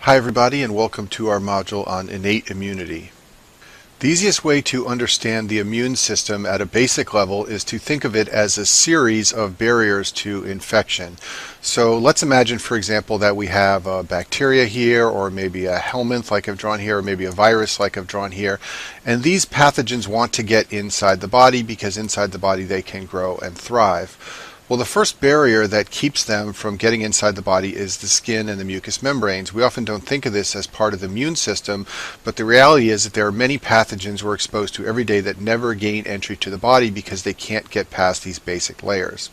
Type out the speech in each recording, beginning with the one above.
Hi everybody, and welcome to our module on innate immunity. The easiest way to understand the immune system at a basic level is to think of it as a series of barriers to infection. So let's imagine, for example, that we have a bacteria here, or maybe a helminth like I've drawn here, or maybe a virus like I've drawn here, and these pathogens want to get inside the body because inside the body they can grow and thrive. Well, the first barrier that keeps them from getting inside the body is the skin and the mucous membranes. We often don't think of this as part of the immune system, but the reality is that there are many pathogens we're exposed to every day that never gain entry to the body because they can't get past these basic layers.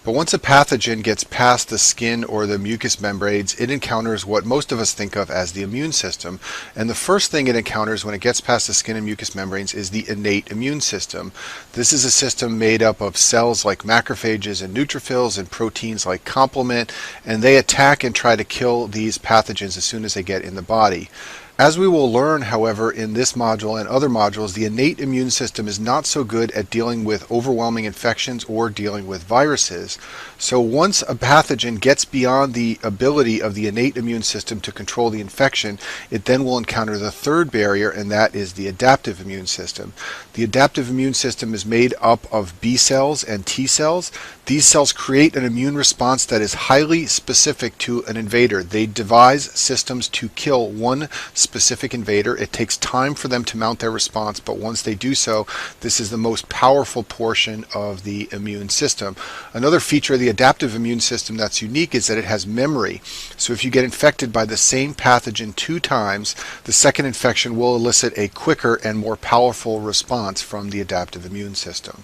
But once a pathogen gets past the skin or the mucous membranes, it encounters what most of us think of as the immune system. And the first thing it encounters when it gets past the skin and mucous membranes is the innate immune system. This is a system made up of cells like macrophages and neutrophils and proteins like complement, and they attack and try to kill these pathogens as soon as they get in the body. As we will learn, however, in this module and other modules, the innate immune system is not so good at dealing with overwhelming infections or dealing with viruses. So once a pathogen gets beyond the ability of the innate immune system to control the infection, it then will encounter the third barrier, and that is the adaptive immune system. The adaptive immune system is made up of B cells and T cells. These cells create an immune response that is highly specific to an invader. They devise systems to kill one specific invader. It takes time for them to mount their response, but once they do so, this is the most powerful portion of the immune system. Another feature of the adaptive immune system that's unique is that it has memory. So if you get infected by the same pathogen 2 times, the second infection will elicit a quicker and more powerful response from the adaptive immune system.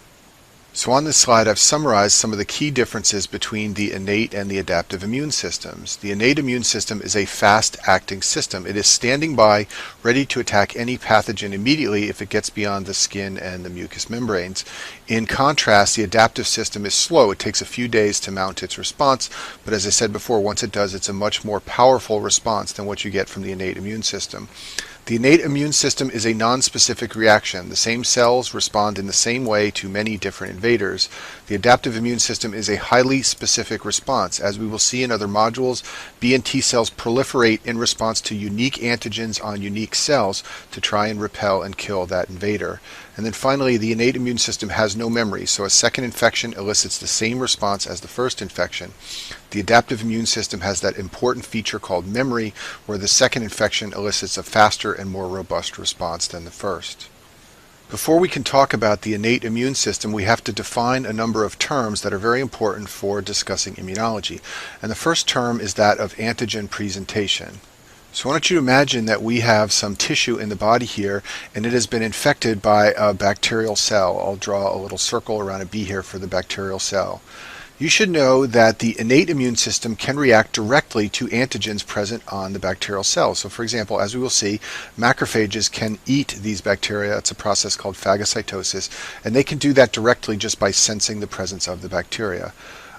So on this slide, I've summarized some of the key differences between the innate and the adaptive immune systems. The innate immune system is a fast-acting system. It is standing by, ready to attack any pathogen immediately if it gets beyond the skin and the mucous membranes. In contrast, the adaptive system is slow. It takes a few days to mount its response, but as I said before, once it does, it's a much more powerful response than what you get from the innate immune system. The innate immune system is a non-specific reaction. The same cells respond in the same way to many different invaders. The adaptive immune system is a highly specific response. As we will see in other modules, B and T cells proliferate in response to unique antigens on unique cells to try and repel and kill that invader. And then finally, the innate immune system has no memory, so a second infection elicits the same response as the first infection. The adaptive immune system has that important feature called memory, where the second infection elicits a faster and more robust response than the first. Before we can talk about the innate immune system, we have to define a number of terms that are very important for discussing immunology. And the first term is that of antigen presentation. So I want you to imagine that we have some tissue in the body here, and it has been infected by a bacterial cell. I'll draw a little circle around a B here for the bacterial cell. You should know that the innate immune system can react directly to antigens present on the bacterial cell. So for example, as we will see, macrophages can eat these bacteria. It's a process called phagocytosis, and they can do that directly just by sensing the presence of the bacteria.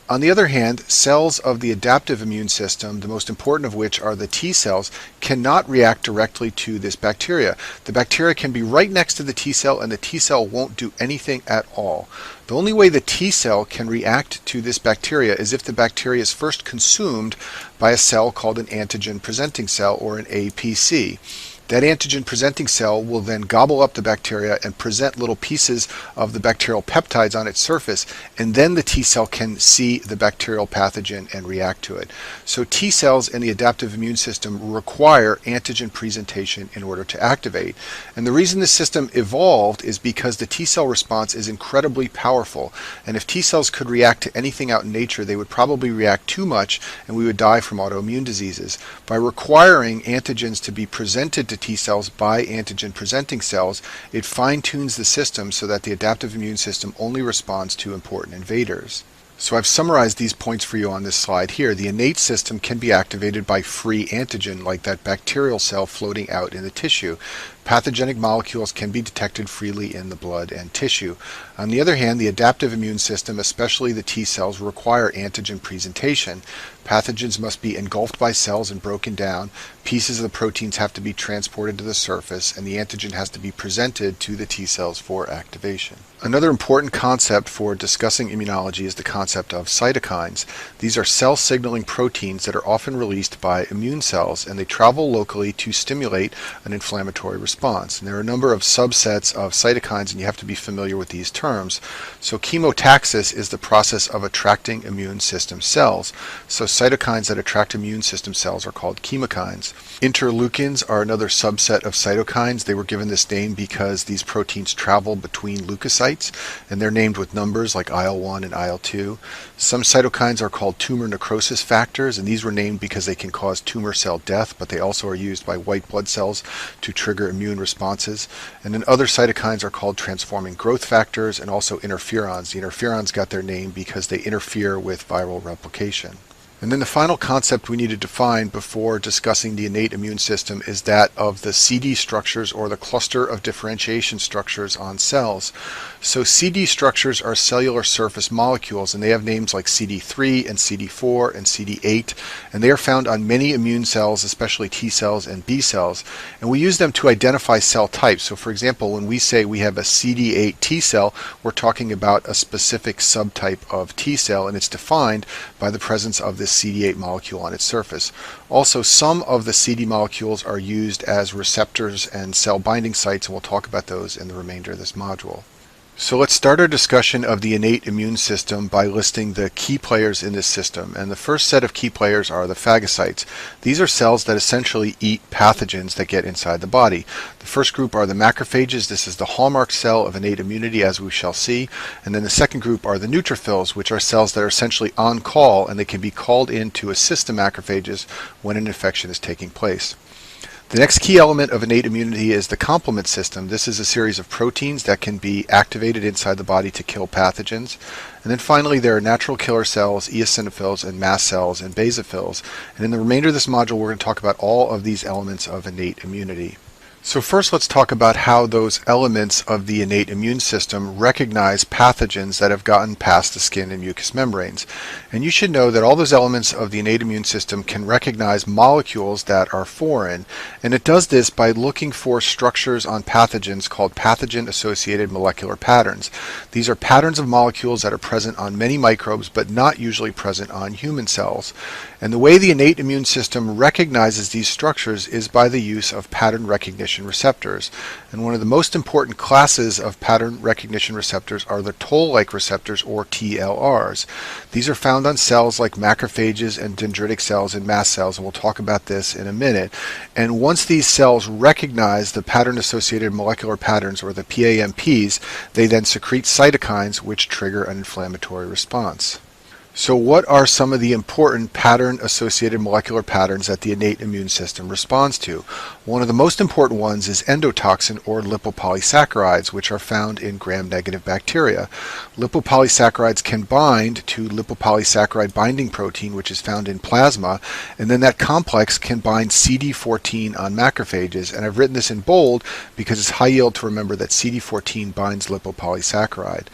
On the other hand, cells of the adaptive immune system, the most important of which are the T cells, cannot react directly to this bacteria. The bacteria can be right next to the T cell, and the T cell won't do anything at all. The only way the T cell can react to this bacteria is if the bacteria is first consumed by a cell called an antigen presenting cell, or an APC. That antigen presenting cell will then gobble up the bacteria and present little pieces of the bacterial peptides on its surface, and then the T cell can see the bacterial pathogen and react to it. So T cells in the adaptive immune system require antigen presentation in order to activate. And the reason this system evolved is because the T cell response is incredibly powerful. And if T cells could react to anything out in nature, they would probably react too much and we would die from autoimmune diseases. By requiring antigens to be presented to T cells by antigen presenting cells, it fine-tunes the system so that the adaptive immune system only responds to important invaders. So I've summarized these points for you on this slide here. The innate system can be activated by free antigen, like that bacterial cell floating out in the tissue. Pathogenic molecules can be detected freely in the blood and tissue. On the other hand, the adaptive immune system, especially the T cells, require antigen presentation. Pathogens must be engulfed by cells and broken down. Pieces of the proteins have to be transported to the surface, and the antigen has to be presented to the T cells for activation. Another important concept for discussing immunology is the concept of cytokines. These are cell signaling proteins that are often released by immune cells, and they travel locally to stimulate an inflammatory response. And there are a number of subsets of cytokines, and you have to be familiar with these terms. So chemotaxis is the process of attracting immune system cells. So cytokines that attract immune system cells are called chemokines. Interleukins are another subset of cytokines. They were given this name because these proteins travel between leukocytes, and they're named with numbers like IL-1 and IL-2. Some cytokines are called tumor necrosis factors, and these were named because they can cause tumor cell death, but they also are used by white blood cells to trigger immune responses. And then other cytokines are called transforming growth factors and also interferons. The interferons got their name because they interfere with viral replication. And then the final concept we need to define before discussing the innate immune system is that of the CD structures, or the cluster of differentiation structures on cells. So CD structures are cellular surface molecules, and they have names like CD3 and CD4 and CD8, and they are found on many immune cells, especially T cells and B cells. And we use them to identify cell types. So for example, when we say we have a CD8 T cell, we're talking about a specific subtype of T cell, and it's defined by the presence of this CD8 molecule on its surface. Also, some of the CD molecules are used as receptors and cell binding sites, and we'll talk about those in the remainder of this module. So let's start our discussion of the innate immune system by listing the key players in this system. And the first set of key players are the phagocytes. These are cells that essentially eat pathogens that get inside the body. The first group are the macrophages. This is the hallmark cell of innate immunity, as we shall see. And then the second group are the neutrophils, which are cells that are essentially on call, and they can be called in to assist the macrophages when an infection is taking place. The next key element of innate immunity is the complement system. This is a series of proteins that can be activated inside the body to kill pathogens. And then finally, there are natural killer cells, eosinophils, and mast cells, and basophils. And in the remainder of this module, we're going to talk about all of these elements of innate immunity. So first, let's talk about how those elements of the innate immune system recognize pathogens that have gotten past the skin and mucous membranes. And you should know that all those elements of the innate immune system can recognize molecules that are foreign. And it does this by looking for structures on pathogens called pathogen-associated molecular patterns. These are patterns of molecules that are present on many microbes, but not usually present on human cells. And the way the innate immune system recognizes these structures is by the use of pattern recognition receptors. And one of the most important classes of pattern recognition receptors are the toll-like receptors, or TLRs. These are found on cells like macrophages and dendritic cells and mast cells, and we'll talk about this in a minute. And once these cells recognize the pattern-associated molecular patterns, or the PAMPs, they then secrete cytokines, which trigger an inflammatory response. So what are some of the important pattern-associated molecular patterns that the innate immune system responds to? One of the most important ones is endotoxin, or lipopolysaccharides, which are found in gram-negative bacteria. Lipopolysaccharides can bind to lipopolysaccharide binding protein, which is found in plasma, and then that complex can bind CD14 on macrophages. And I've written this in bold because it's high yield to remember that CD14 binds lipopolysaccharide.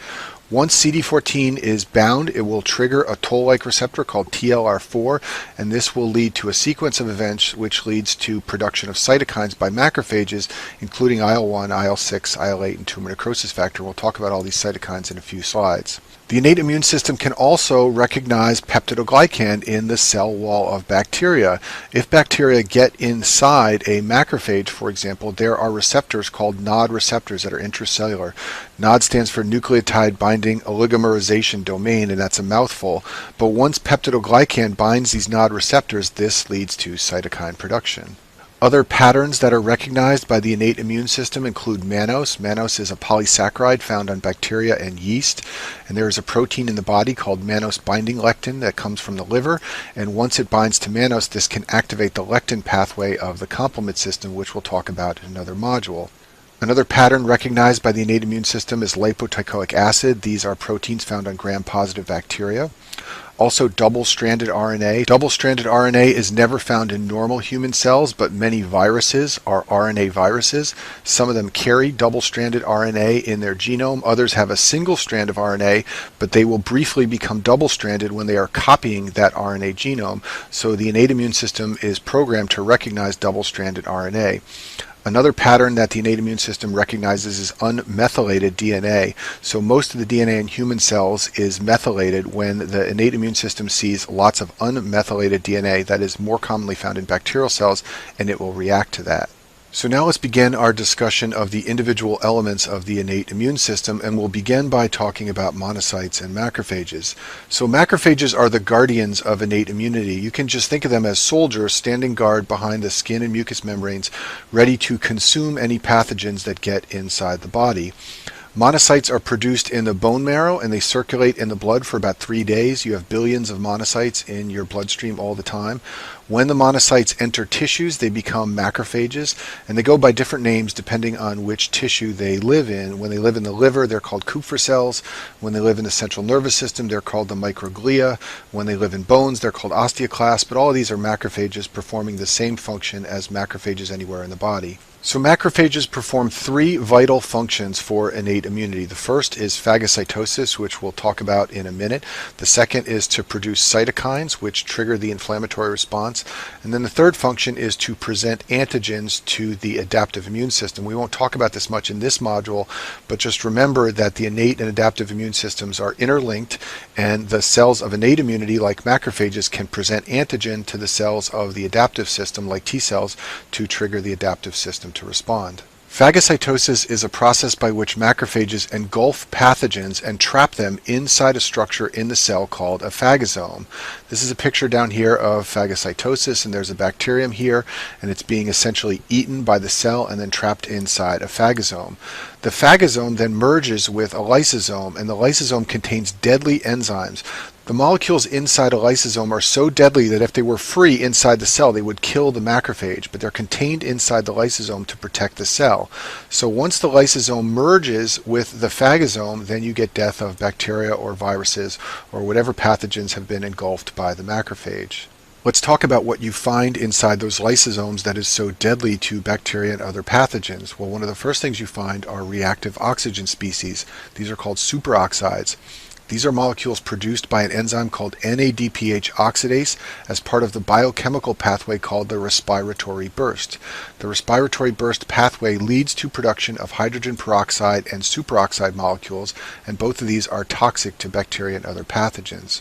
Once CD14 is bound, it will trigger a toll-like receptor called TLR4, and this will lead to a sequence of events which leads to production of cytokines by macrophages, including IL-1, IL-6, IL-8, and tumor necrosis factor. We'll talk about all these cytokines in a few slides. The innate immune system can also recognize peptidoglycan in the cell wall of bacteria. If bacteria get inside a macrophage, for example, there are receptors called NOD receptors that are intracellular. NOD stands for nucleotide binding oligomerization domain, and that's a mouthful. But once peptidoglycan binds these NOD receptors, this leads to cytokine production. Other patterns that are recognized by the innate immune system include mannose. Mannose is a polysaccharide found on bacteria and yeast, and there is a protein in the body called mannose binding lectin that comes from the liver, and once it binds to mannose, this can activate the lectin pathway of the complement system, which we'll talk about in another module. Another pattern recognized by the innate immune system is lipoteichoic acid. These are proteins found on gram-positive bacteria. Also, double-stranded RNA. Double-stranded RNA is never found in normal human cells, but many viruses are RNA viruses. Some of them carry double-stranded RNA in their genome. Others have a single strand of RNA, but they will briefly become double-stranded when they are copying that RNA genome. So the innate immune system is programmed to recognize double-stranded RNA. Another pattern that the innate immune system recognizes is unmethylated DNA. So most of the DNA in human cells is methylated when the innate immune system sees lots of unmethylated DNA that is more commonly found in bacterial cells, and it will react to that. So now let's begin our discussion of the individual elements of the innate immune system, and we'll begin by talking about monocytes and macrophages. So macrophages are the guardians of innate immunity. You can just think of them as soldiers standing guard behind the skin and mucous membranes, ready to consume any pathogens that get inside the body. Monocytes are produced in the bone marrow and they circulate in the blood for about 3 days. You have billions of monocytes in your bloodstream all the time. When the monocytes enter tissues, they become macrophages, and they go by different names depending on which tissue they live in. When they live in the liver, they're called Kupffer cells. When they live in the central nervous system, they're called the microglia. When they live in bones, they're called osteoclasts, but all of these are macrophages performing the same function as macrophages anywhere in the body. So macrophages perform 3 vital functions for innate immunity. The first is phagocytosis, which we'll talk about in a minute. The second is to produce cytokines, which trigger the inflammatory response. And then the third function is to present antigens to the adaptive immune system. We won't talk about this much in this module, but just remember that the innate and adaptive immune systems are interlinked, and the cells of innate immunity, like macrophages, can present antigen to the cells of the adaptive system, like T cells, to trigger the adaptive system to respond. Phagocytosis is a process by which macrophages engulf pathogens and trap them inside a structure in the cell called a phagosome. This is a picture down here of phagocytosis, and there's a bacterium here, and it's being essentially eaten by the cell and then trapped inside a phagosome. The phagosome then merges with a lysosome, and the lysosome contains deadly enzymes. The molecules inside a lysosome are so deadly that if they were free inside the cell, they would kill the macrophage, but they're contained inside the lysosome to protect the cell. So once the lysosome merges with the phagosome, then you get death of bacteria or viruses or whatever pathogens have been engulfed by the macrophage. Let's talk about what you find inside those lysosomes that is so deadly to bacteria and other pathogens. Well, one of the first things you find are reactive oxygen species. These are called superoxides. These are molecules produced by an enzyme called NADPH oxidase as part of the biochemical pathway called the respiratory burst. The respiratory burst pathway leads to production of hydrogen peroxide and superoxide molecules, and both of these are toxic to bacteria and other pathogens.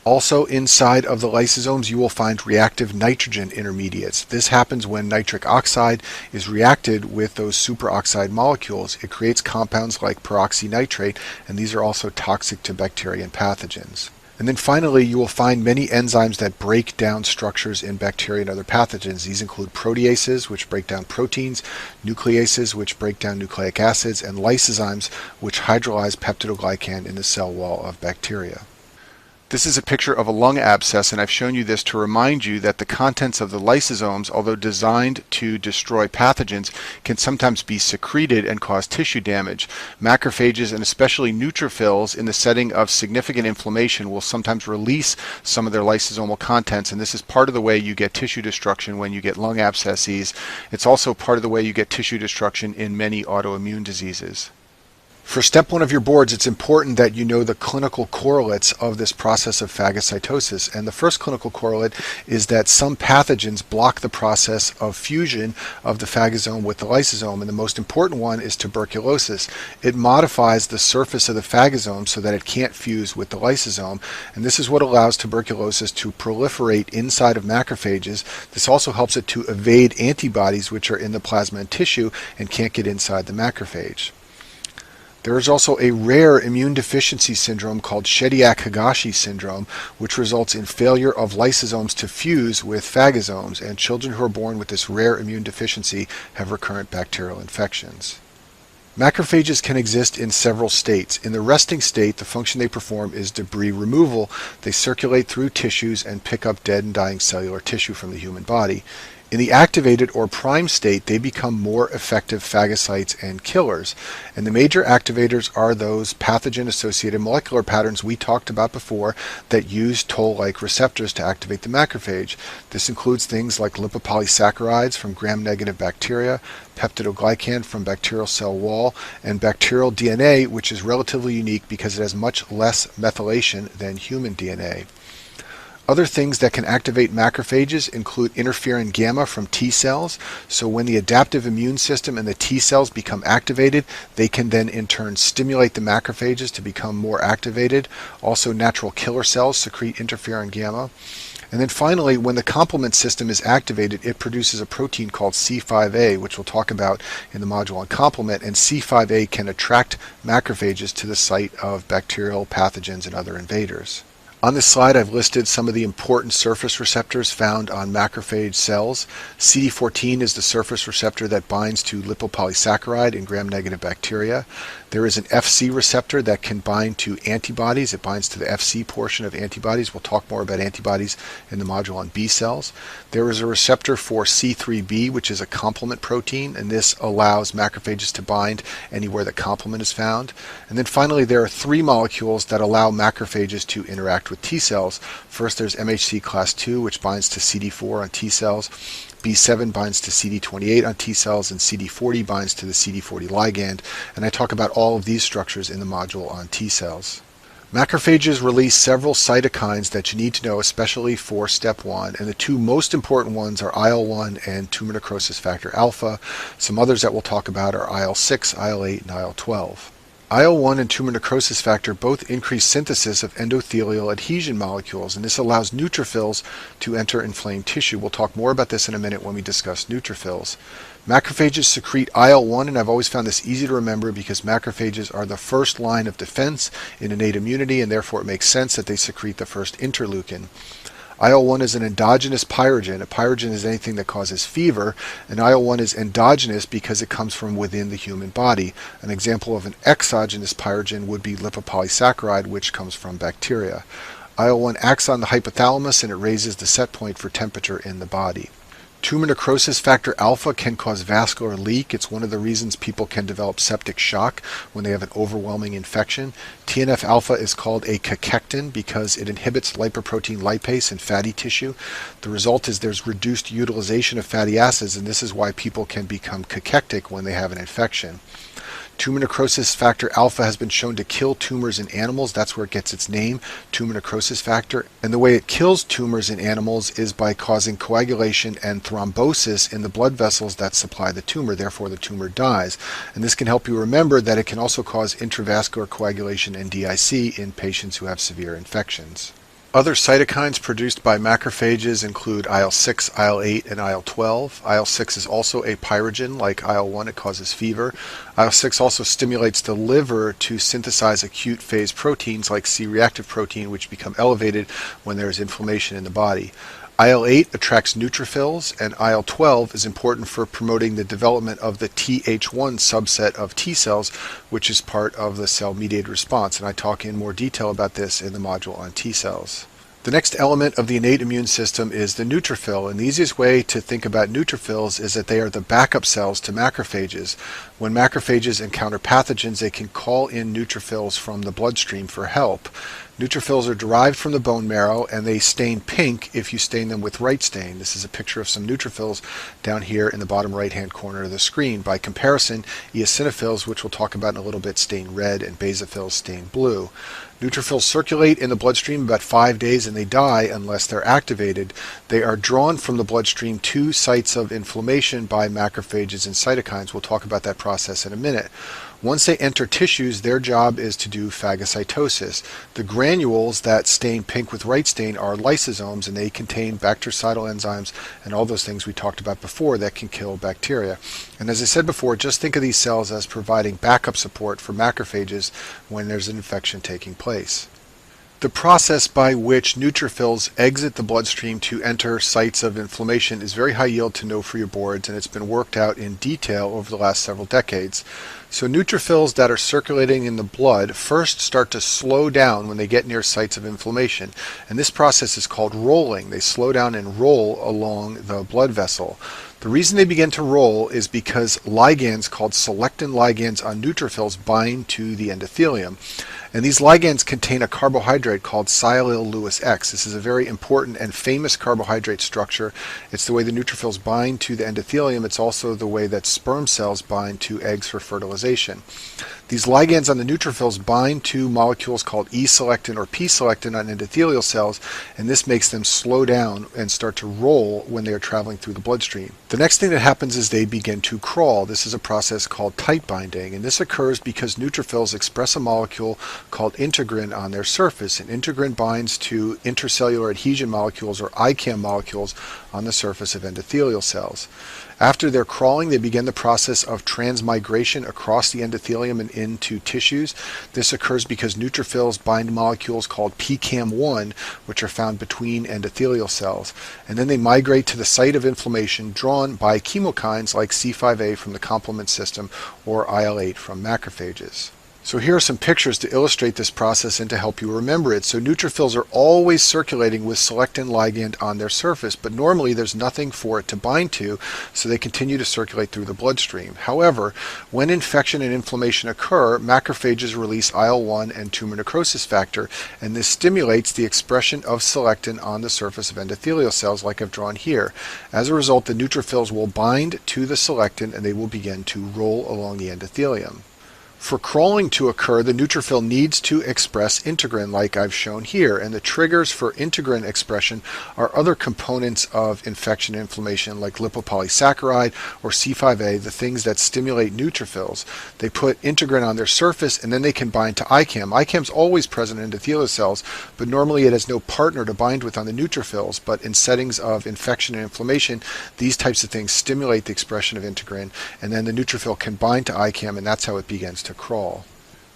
Also inside of the lysosomes you will find reactive nitrogen intermediates. This happens when nitric oxide is reacted with those superoxide molecules. It creates compounds like peroxynitrate, and these are also toxic to bacteria and pathogens. And then finally, you will find many enzymes that break down structures in bacteria and other pathogens. These include proteases, which break down proteins, nucleases, which break down nucleic acids, and lysozymes, which hydrolyze peptidoglycan in the cell wall of bacteria. This is a picture of a lung abscess, and I've shown you this to remind you that the contents of the lysosomes, although designed to destroy pathogens, can sometimes be secreted and cause tissue damage. Macrophages and especially neutrophils in the setting of significant inflammation will sometimes release some of their lysosomal contents, and this is part of the way you get tissue destruction when you get lung abscesses. It's also part of the way you get tissue destruction in many autoimmune diseases. For step 1 of your boards, it's important that you know the clinical correlates of this process of phagocytosis. And the first clinical correlate is that some pathogens block the process of fusion of the phagosome with the lysosome. And the most important one is tuberculosis. It modifies the surface of the phagosome so that it can't fuse with the lysosome. And this is what allows tuberculosis to proliferate inside of macrophages. This also helps it to evade antibodies which are in the plasma and tissue and can't get inside the macrophage. There is also a rare immune deficiency syndrome called Shediac-Higashi syndrome, which results in failure of lysosomes to fuse with phagosomes, and children who are born with this rare immune deficiency have recurrent bacterial infections. Macrophages can exist in several states. In the resting state, the function they perform is debris removal. They circulate through tissues and pick up dead and dying cellular tissue from the human body. In the activated or prime state, they become more effective phagocytes and killers. And the major activators are those pathogen-associated molecular patterns we talked about before that use toll-like receptors to activate the macrophage. This includes things like lipopolysaccharides from gram-negative bacteria, peptidoglycan from bacterial cell wall, and bacterial DNA, which is relatively unique because it has much less methylation than human DNA. Other things that can activate macrophages include interferon gamma from T cells. So when the adaptive immune system and the T cells become activated, they can then in turn stimulate the macrophages to become more activated. Also, natural killer cells secrete interferon gamma. And then finally, when the complement system is activated, it produces a protein called C5a, which we'll talk about in the module on complement, and C5a can attract macrophages to the site of bacterial pathogens and other invaders. On this slide, I've listed some of the important surface receptors found on macrophage cells. CD14 is the surface receptor that binds to lipopolysaccharide in gram-negative bacteria. There is an Fc receptor that can bind to antibodies. It binds to the Fc portion of antibodies. We'll talk more about antibodies in the module on B cells. There is a receptor for C3b, which is a complement protein, and this allows macrophages to bind anywhere that complement is found. And then finally, there are 3 molecules that allow macrophages to interact with T cells. First, there's MHC class II, which binds to CD4 on T cells. B7 binds to CD28 on T cells, and CD40 binds to the CD40 ligand. And I talk about all of these structures in the module on T cells. Macrophages release several cytokines that you need to know, especially for step 1, and the 2 most important ones are IL-1 and tumor necrosis factor alpha. Some others that we'll talk about are IL-6, IL-8, and IL-12. IL-1 and tumor necrosis factor both increase synthesis of endothelial adhesion molecules, and this allows neutrophils to enter inflamed tissue. We'll talk more about this in a minute when we discuss neutrophils. Macrophages secrete IL-1, and I've always found this easy to remember because macrophages are the first line of defense in innate immunity, and therefore it makes sense that they secrete the first interleukin. IL-1 is an endogenous pyrogen. A pyrogen is anything that causes fever, and IL-1 is endogenous because it comes from within the human body. An example of an exogenous pyrogen would be lipopolysaccharide, which comes from bacteria. IL-1 acts on the hypothalamus and it raises the set point for temperature in the body. Tumor necrosis factor alpha can cause vascular leak. It's one of the reasons people can develop septic shock when they have an overwhelming infection. TNF alpha is called a cachectin because it inhibits lipoprotein lipase in fatty tissue. The result is there's reduced utilization of fatty acids, and this is why people can become cachectic when they have an infection. Tumor necrosis factor alpha has been shown to kill tumors in animals. That's where it gets its name, tumor necrosis factor. And the way it kills tumors in animals is by causing coagulation and thrombosis in the blood vessels that supply the tumor. Therefore, the tumor dies. And this can help you remember that it can also cause intravascular coagulation and DIC in patients who have severe infections. Other cytokines produced by macrophages include IL-6, IL-8, and IL-12. IL-6 is also a pyrogen like IL-1. It causes fever. IL-6 also stimulates the liver to synthesize acute phase proteins like C-reactive protein, which become elevated when there is inflammation in the body. IL-8 attracts neutrophils, and IL-12 is important for promoting the development of the Th1 subset of T cells, which is part of the cell-mediated response, and I talk in more detail about this in the module on T cells. The next element of the innate immune system is the neutrophil, and the easiest way to think about neutrophils is that they are the backup cells to macrophages. When macrophages encounter pathogens, they can call in neutrophils from the bloodstream for help. Neutrophils are derived from the bone marrow, and they stain pink if you stain them with right stain. This is a picture of some neutrophils down here in the bottom right-hand corner of the screen. By comparison, eosinophils, which we'll talk about in a little bit, stain red, and basophils stain blue. Neutrophils circulate in the bloodstream about 5 days and they die unless they're activated. They are drawn from the bloodstream to sites of inflammation by macrophages and cytokines. We'll talk about that process in a minute. Once they enter tissues, their job is to do phagocytosis. The granules that stain pink with right stain are lysosomes, and they contain bactericidal enzymes and all those things we talked about before that can kill bacteria. And as I said before, just think of these cells as providing backup support for macrophages when there's an infection taking place. The process by which neutrophils exit the bloodstream to enter sites of inflammation is very high yield to know for your boards, and it's been worked out in detail over the last several decades. So neutrophils that are circulating in the blood first start to slow down when they get near sites of inflammation, and this process is called rolling. They slow down and roll along the blood vessel. The reason they begin to roll is because ligands called selectin ligands on neutrophils bind to the endothelium. And these ligands contain a carbohydrate called sialyl Lewis X. This is a very important and famous carbohydrate structure. It's the way the neutrophils bind to the endothelium. It's also the way that sperm cells bind to eggs for fertilization. These ligands on the neutrophils bind to molecules called E-selectin or P-selectin on endothelial cells, and this makes them slow down and start to roll when they are traveling through the bloodstream. The next thing that happens is they begin to crawl. This is a process called tight binding, and this occurs because neutrophils express a molecule called integrin on their surface, and integrin binds to intercellular adhesion molecules or ICAM molecules on the surface of endothelial cells. After they're crawling, they begin the process of transmigration across the endothelium and into tissues. This occurs because neutrophils bind molecules called PCAM1, which are found between endothelial cells. And then they migrate to the site of inflammation drawn by chemokines like C5a from the complement system or IL-8 from macrophages. So here are some pictures to illustrate this process and to help you remember it. So neutrophils are always circulating with selectin ligand on their surface, but normally there's nothing for it to bind to, so they continue to circulate through the bloodstream. However, when infection and inflammation occur, macrophages release IL-1 and tumor necrosis factor, and this stimulates the expression of selectin on the surface of endothelial cells like I've drawn here. As a result, the neutrophils will bind to the selectin and they will begin to roll along the endothelium. For crawling to occur, the neutrophil needs to express integrin like I've shown here, and the triggers for integrin expression are other components of infection and inflammation like lipopolysaccharide or C5a, the things that stimulate neutrophils. They put integrin on their surface and then they can bind to ICAM. ICAM is always present in endothelial cells, but normally it has no partner to bind with on the neutrophils, but in settings of infection and inflammation, these types of things stimulate the expression of integrin, and then the neutrophil can bind to ICAM, and that's how it begins to crawl.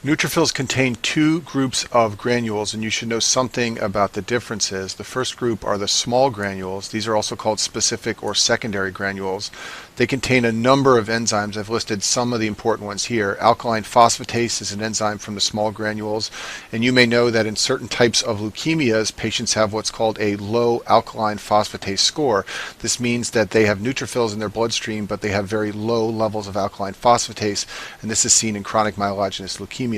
Neutrophils contain two groups of granules, and you should know something about the differences. The first group are the small granules. These are also called specific or secondary granules. They contain a number of enzymes. I've listed some of the important ones here. Alkaline phosphatase is an enzyme from the small granules, and you may know that in certain types of leukemias, patients have what's called a low alkaline phosphatase score. This means that they have neutrophils in their bloodstream, but they have very low levels of alkaline phosphatase, and this is seen in chronic myelogenous leukemia.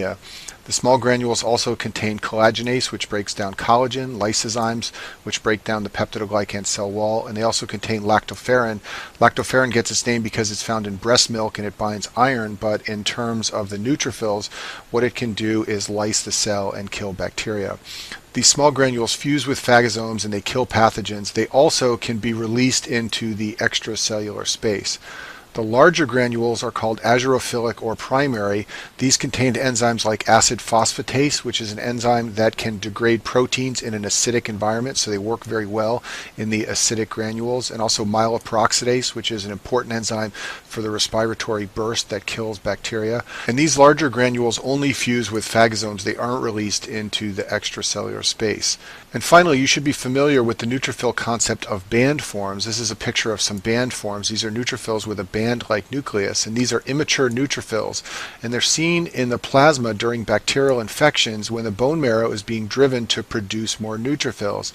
The small granules also contain collagenase, which breaks down collagen, lysozymes, which break down the peptidoglycan cell wall, and they also contain lactoferrin. Lactoferrin gets its name because it's found in breast milk and it binds iron, but in terms of the neutrophils, what it can do is lyse the cell and kill bacteria. These small granules fuse with phagosomes and they kill pathogens. They also can be released into the extracellular space. The larger granules are called azurophilic or primary. These contain enzymes like acid phosphatase, which is an enzyme that can degrade proteins in an acidic environment, so they work very well in the acidic granules, and also myeloperoxidase, which is an important enzyme for the respiratory burst that kills bacteria. And these larger granules only fuse with phagosomes. They aren't released into the extracellular space. And finally, you should be familiar with the neutrophil concept of band forms. This is a picture of some band forms. These are neutrophils with a band-like nucleus, and these are immature neutrophils, and they're seen in the plasma during bacterial infections when the bone marrow is being driven to produce more neutrophils.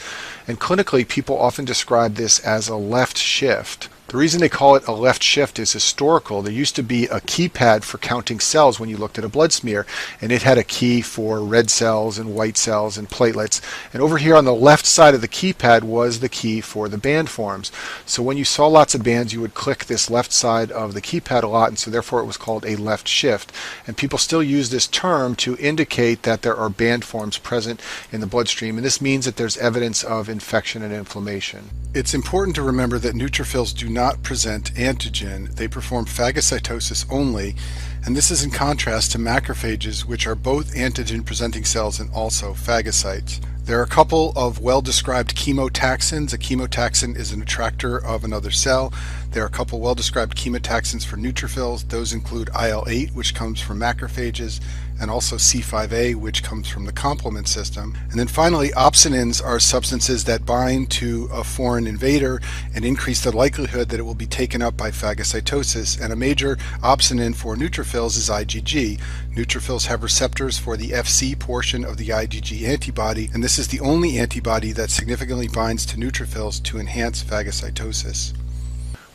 And clinically, people often describe this as a left shift. The reason they call it a left shift is historical. There used to be a keypad for counting cells when you looked at a blood smear, and it had a key for red cells and white cells and platelets. And over here on the left side of the keypad was the key for the band forms. So when you saw lots of bands, you would click this left side of the keypad a lot, and so therefore it was called a left shift. And people still use this term to indicate that there are band forms present in the bloodstream, and this means that there's evidence of infection and inflammation. It's important to remember that neutrophils do not present antigen. They perform phagocytosis only, and this is in contrast to macrophages, which are both antigen-presenting cells and also phagocytes. There are a couple of well-described chemotaxins. A chemotaxin is an attractor of another cell. There are a couple well-described chemotaxins for neutrophils. Those include IL-8, which comes from macrophages, and also C5a, which comes from the complement system. And then finally, opsonins are substances that bind to a foreign invader and increase the likelihood that it will be taken up by phagocytosis. And a major opsonin for neutrophils is IgG. Neutrophils have receptors for the Fc portion of the IgG antibody, and this is the only antibody that significantly binds to neutrophils to enhance phagocytosis.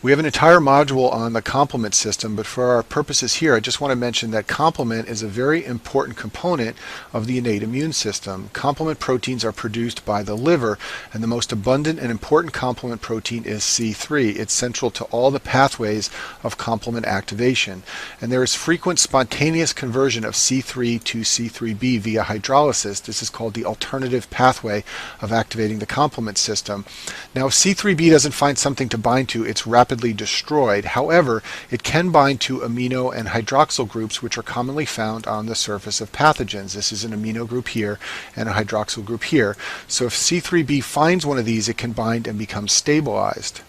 We have an entire module on the complement system, but for our purposes here, I just want to mention that complement is a very important component of the innate immune system. Complement proteins are produced by the liver, and the most abundant and important complement protein is C3. It's central to all the pathways of complement activation. And there is frequent spontaneous conversion of C3 to C3b via hydrolysis. This is called the alternative pathway of activating the complement system. Now, if C3b doesn't find something to bind to, it's rapidly destroyed. However, it can bind to amino and hydroxyl groups, which are commonly found on the surface of pathogens. This is an amino group here and a hydroxyl group here. So if C3b finds one of these, it can bind and become stabilized.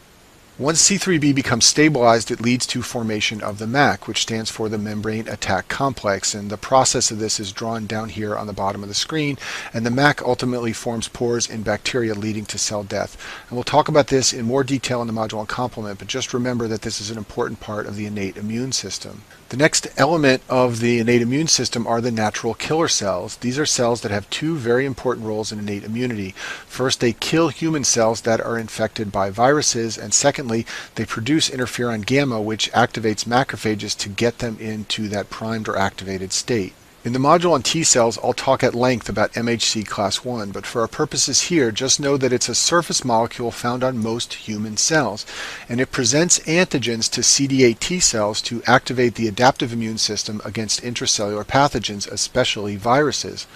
Once C3b becomes stabilized, it leads to formation of the MAC, which stands for the membrane attack complex, and the process of this is drawn down here on the bottom of the screen, and the MAC ultimately forms pores in bacteria, leading to cell death. And we'll talk about this in more detail in the module on complement, but just remember that this is an important part of the innate immune system. The next element of the innate immune system are the natural killer cells. These are cells that have two very important roles in innate immunity. First, they kill human cells that are infected by viruses, and secondly, they produce interferon gamma, which activates macrophages to get them into that primed or activated state. In the module on T cells, I'll talk at length about MHC class 1, but for our purposes here, just know that it's a surface molecule found on most human cells, and it presents antigens to CD8 T cells to activate the adaptive immune system against intracellular pathogens, especially viruses.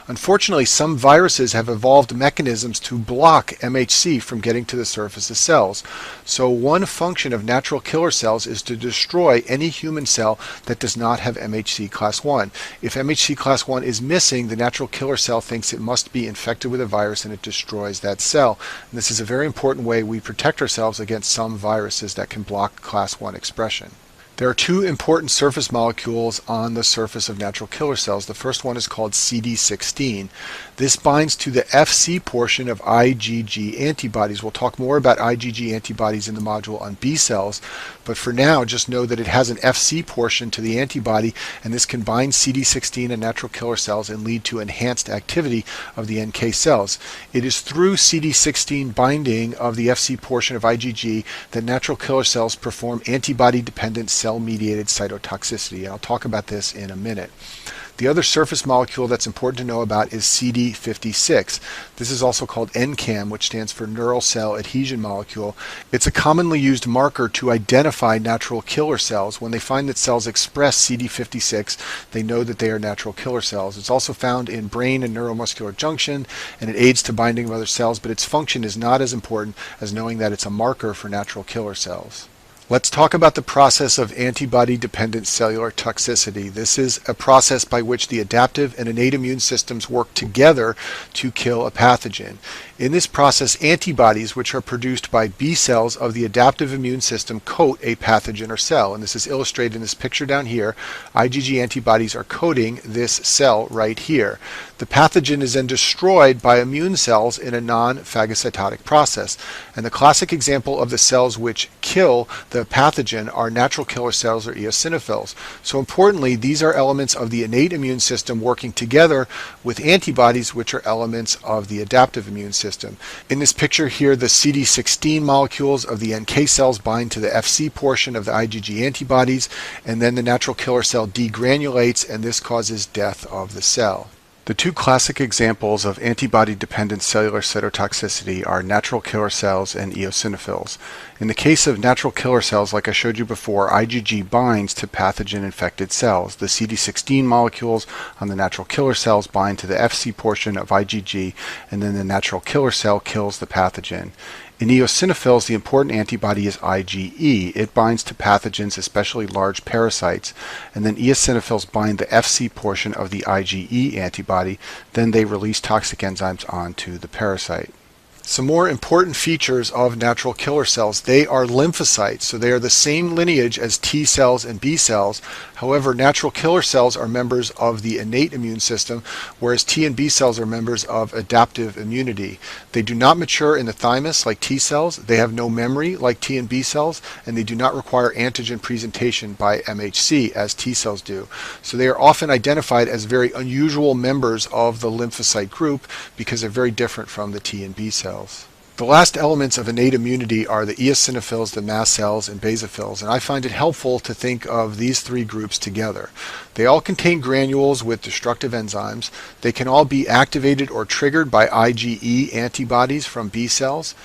Unfortunately, some viruses have evolved mechanisms to block MHC from getting to the surface of cells. So one function of natural killer cells is to destroy any human cell that does not have MHC class 1. If MHC class 1 is missing, the natural killer cell thinks it must be infected with a virus and it destroys that cell. And this is a very important way we protect ourselves against some viruses that can block class 1 expression. There are two important surface molecules on the surface of natural killer cells. The first one is called CD16. This binds to the Fc portion of IgG antibodies. We'll talk more about IgG antibodies in the module on B cells, but for now just know that it has an Fc portion to the antibody, and this can bind CD16 and natural killer cells and lead to enhanced activity of the NK cells. It is through CD16 binding of the Fc portion of IgG that natural killer cells perform antibody-dependent cell-mediated cytotoxicity, and I'll talk about this in a minute. The other surface molecule that's important to know about is CD56. This is also called NCAM, which stands for neural cell adhesion molecule. It's a commonly used marker to identify natural killer cells. When they find that cells express CD56, they know that they are natural killer cells. It's also found in brain and neuromuscular junction, and it aids to binding of other cells, but its function is not as important as knowing that it's a marker for natural killer cells. Let's talk about the process of antibody-dependent cellular toxicity. This is a process by which the adaptive and innate immune systems work together to kill a pathogen. In this process, antibodies, which are produced by B cells of the adaptive immune system, coat a pathogen or cell. And this is illustrated in this picture down here. IgG antibodies are coating this cell right here. The pathogen is then destroyed by immune cells in a non-phagocytotic process. And the classic example of the cells which kill the pathogen are natural killer cells or eosinophils. So importantly, these are elements of the innate immune system working together with antibodies, which are elements of the adaptive immune system. In this picture here, the CD16 molecules of the NK cells bind to the Fc portion of the IgG antibodies, and then the natural killer cell degranulates, and this causes death of the cell. The two classic examples of antibody-dependent cellular cytotoxicity are natural killer cells and eosinophils. In the case of natural killer cells, like I showed you before, IgG binds to pathogen-infected cells. The CD16 molecules on the natural killer cells bind to the Fc portion of IgG, and then the natural killer cell kills the pathogen. In eosinophils, the important antibody is IgE. It binds to pathogens, especially large parasites, and then eosinophils bind the Fc portion of the IgE antibody. Then they release toxic enzymes onto the parasite. Some more important features of natural killer cells. They are lymphocytes, so they are the same lineage as T cells and B cells. However, natural killer cells are members of the innate immune system, whereas T and B cells are members of adaptive immunity. They do not mature in the thymus like T cells, they have no memory like T and B cells, and they do not require antigen presentation by MHC as T cells do. So they are often identified as very unusual members of the lymphocyte group because they're very different from the T and B cells. The last elements of innate immunity are the eosinophils, the mast cells, and basophils, and I find it helpful to think of these three groups together. They all contain granules with destructive enzymes. They can all be activated or triggered by IgE antibodies from B cells.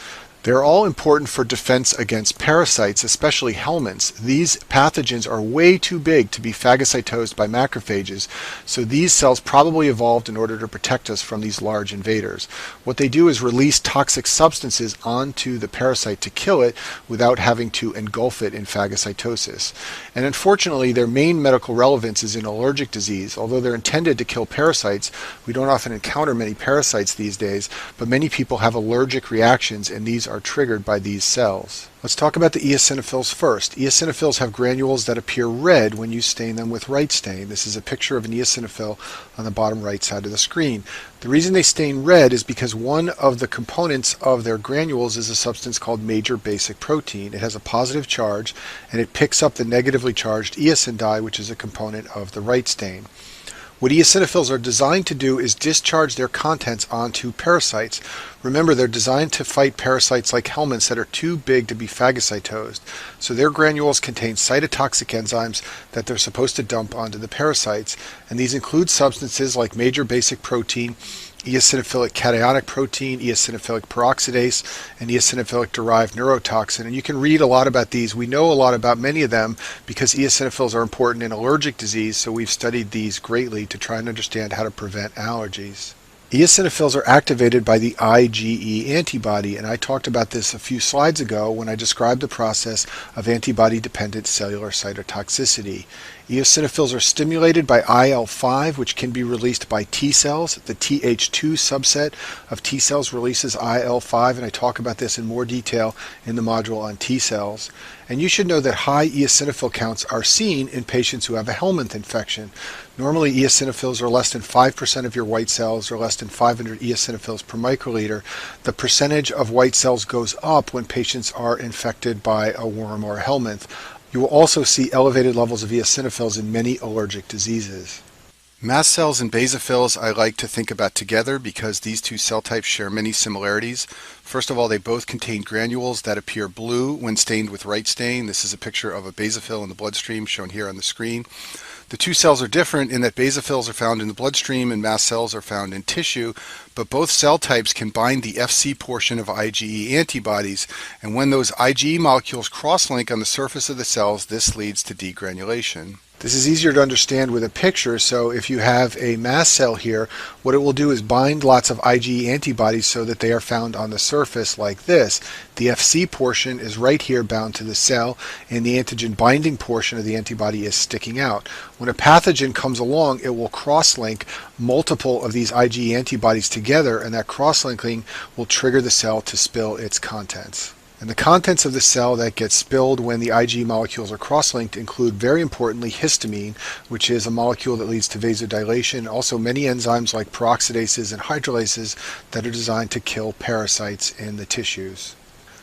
They're all important for defense against parasites, especially helminths. These pathogens are way too big to be phagocytosed by macrophages, so these cells probably evolved in order to protect us from these large invaders. What they do is release toxic substances onto the parasite to kill it without having to engulf it in phagocytosis. And unfortunately, their main medical relevance is in allergic disease. Although they're intended to kill parasites, we don't often encounter many parasites these days, but many people have allergic reactions, and these are triggered by these cells. Let's talk about the eosinophils first. Eosinophils have granules that appear red when you stain them with right stain. This is a picture of an eosinophil on the bottom right side of the screen. The reason they stain red is because one of the components of their granules is a substance called major basic protein. It has a positive charge, and it picks up the negatively charged eosin dye, which is a component of the right stain. What eosinophils are designed to do is discharge their contents onto parasites. Remember, they're designed to fight parasites like helminths that are too big to be phagocytosed. So their granules contain cytotoxic enzymes that they're supposed to dump onto the parasites. And these include substances like major basic protein, eosinophilic cationic protein, eosinophilic peroxidase, and eosinophilic derived neurotoxin. And you can read a lot about these. We know a lot about many of them because eosinophils are important in allergic disease, so we've studied these greatly to try and understand how to prevent allergies. Eosinophils are activated by the IgE antibody, and I talked about this a few slides ago when I described the process of antibody-dependent cellular cytotoxicity. Eosinophils are stimulated by IL-5, which can be released by T cells. The Th2 subset of T cells releases IL-5, and I talk about this in more detail in the module on T cells. And you should know that high eosinophil counts are seen in patients who have a helminth infection. Normally, eosinophils are less than 5% of your white cells, or less than 500 eosinophils per microliter. The percentage of white cells goes up when patients are infected by a worm or a helminth. You will also see elevated levels of eosinophils in many allergic diseases. Mast cells and basophils I like to think about together because these two cell types share many similarities. First of all, they both contain granules that appear blue when stained with right stain. This is a picture of a basophil in the bloodstream shown here on the screen. The two cells are different in that basophils are found in the bloodstream and mast cells are found in tissue, but both cell types can bind the Fc portion of IgE antibodies, and when those IgE molecules cross-link on the surface of the cells, this leads to degranulation. This is easier to understand with a picture, so if you have a mast cell here, what it will do is bind lots of IgE antibodies so that they are found on the surface like this. The Fc portion is right here bound to the cell, and the antigen binding portion of the antibody is sticking out. When a pathogen comes along, it will cross-link multiple of these IgE antibodies together, and that cross-linking will trigger the cell to spill its contents. And the contents of the cell that get spilled when the IgE molecules are cross-linked include, very importantly, histamine, which is a molecule that leads to vasodilation, also many enzymes like peroxidases and hydrolases that are designed to kill parasites in the tissues.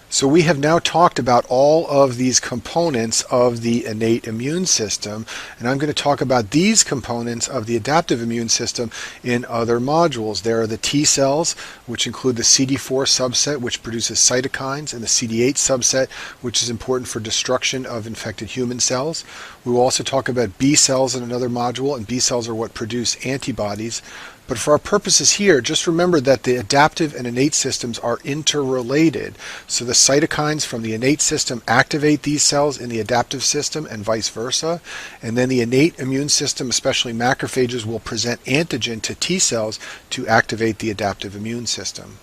So we have now talked about all of these components of the innate immune system, and I'm going to talk about these components of the adaptive immune system in other modules. There are the T cells, which include the CD4 subset, which produces cytokines, and the CD8 subset, which is important for destruction of infected human cells. We will also talk about B cells in another module, and B cells are what produce antibodies. But for our purposes here, just remember that the adaptive and innate systems are interrelated. So the cytokines from the innate system activate these cells in the adaptive system and vice versa. And then the innate immune system, especially macrophages, will present antigen to T cells to activate the adaptive immune system.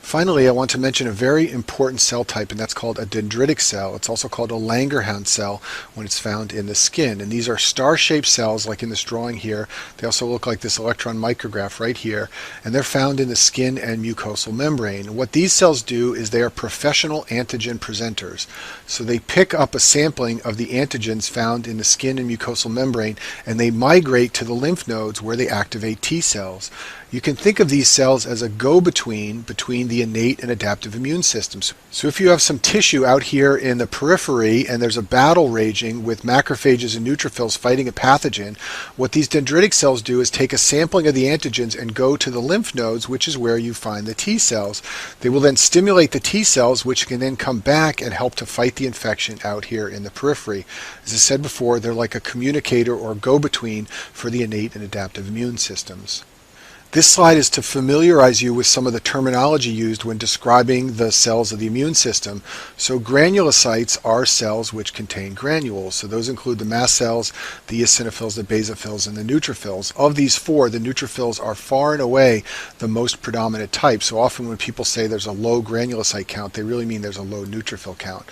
Finally, I want to mention a very important cell type, and that's called a dendritic cell. It's also called a Langerhans cell when it's found in the skin. And these are star-shaped cells like in this drawing here. They also look like this electron micrograph right here, and they're found in the skin and mucosal membrane. And what these cells do is they are professional antigen presenters. So they pick up a sampling of the antigens found in the skin and mucosal membrane, and they migrate to the lymph nodes where they activate T cells. You can think of these cells as a go-between between the innate and adaptive immune systems. So if you have some tissue out here in the periphery and there's a battle raging with macrophages and neutrophils fighting a pathogen, what these dendritic cells do is take a sampling of the antigens and go to the lymph nodes, which is where you find the T cells. They will then stimulate the T cells, which can then come back and help to fight the infection out here in the periphery. As I said before, they're like a communicator or go-between for the innate and adaptive immune systems. This slide is to familiarize you with some of the terminology used when describing the cells of the immune system. So granulocytes are cells which contain granules. So those include the mast cells, the eosinophils, the basophils, and the neutrophils. Of these four, the neutrophils are far and away the most predominant type. So often when people say there's a low granulocyte count, they really mean there's a low neutrophil count.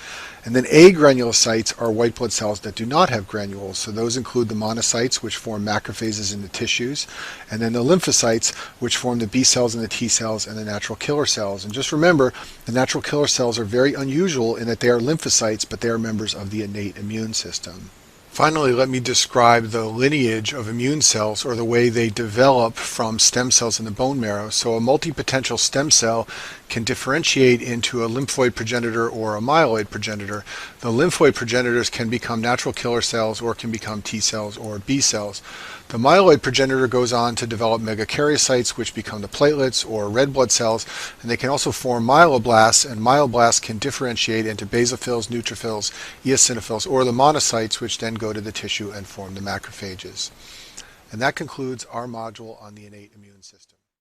And then agranulocytes are white blood cells that do not have granules. So those include the monocytes, which form macrophages in the tissues, and then the lymphocytes, which form the B cells and the T cells and the natural killer cells. And just remember, the natural killer cells are very unusual in that they are lymphocytes, but they are members of the innate immune system. Finally, let me describe the lineage of immune cells, or the way they develop from stem cells in the bone marrow. So a multipotential stem cell can differentiate into a lymphoid progenitor or a myeloid progenitor. The lymphoid progenitors can become natural killer cells or can become T cells or B cells. The myeloid progenitor goes on to develop megakaryocytes, which become the platelets or red blood cells, and they can also form myeloblasts, and myeloblasts can differentiate into basophils, neutrophils, eosinophils, or the monocytes, which then go to the tissue and form the macrophages. And that concludes our module on the innate immune system.